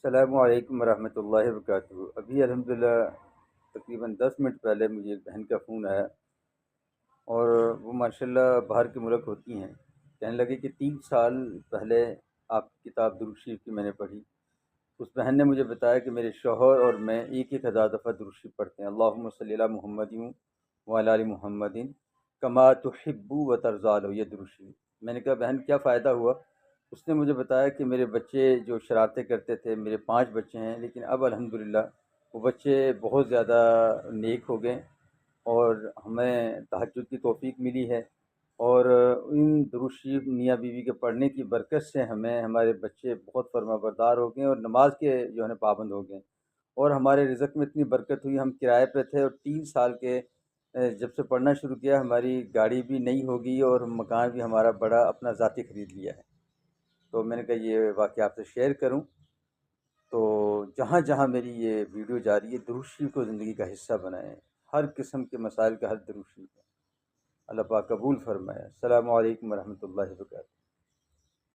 السلام علیکم ورحمۃ اللہ وبرکاتہ۔ ابھی الحمدللہ تقریباً 10 منٹ پہلے مجھے ایک بہن کا فون آیا، اور وہ ماشاءاللہ باہر کے ملک ہوتی ہیں۔ کہنے لگے کہ 3 سال پہلے آپ کی کتاب درود شریف کی میں نے پڑھی۔ اس بہن نے مجھے بتایا کہ میرے شوہر اور میں ایک 1000 دفعہ درود شریف پڑھتے ہیں، اللہم صلی علی محمد وعلی آل محمد کما تحب و ترضی له، یہ درود شریف۔ میں نے کہا بہن کیا فائدہ ہوا؟ اس نے مجھے بتایا کہ میرے بچے جو شرارتیں کرتے تھے، میرے 5 بچے ہیں، لیکن اب الحمدللہ وہ بچے بہت زیادہ نیک ہو گئے، اور ہمیں تہجد کی توفیق ملی ہے، اور ان درود شریف میاں بیوی کے پڑھنے کی برکت سے ہمیں ہمارے بچے بہت فرما بردار ہو گئے اور نماز کے جو ہے نا پابند ہو گئے، اور ہمارے رزق میں اتنی برکت ہوئی۔ ہم کرائے پہ تھے، اور 3 سال کے جب سے پڑھنا شروع کیا ہماری گاڑی بھی نئی ہوگی، اور مکان بھی ہمارا بڑا اپنا ذاتی خرید لیا ہے۔ تو میں نے کہا یہ واقعہ آپ سے شیئر کروں۔ تو جہاں جہاں میری یہ ویڈیو جا رہی ہے، درود شریف کو زندگی کا حصہ بنائیں۔ ہر قسم کے مسائل کا حل درود شریف ہے۔ اللہ پاک قبول فرمائے۔ السلام علیکم ورحمۃ اللہ وبرکاتہ۔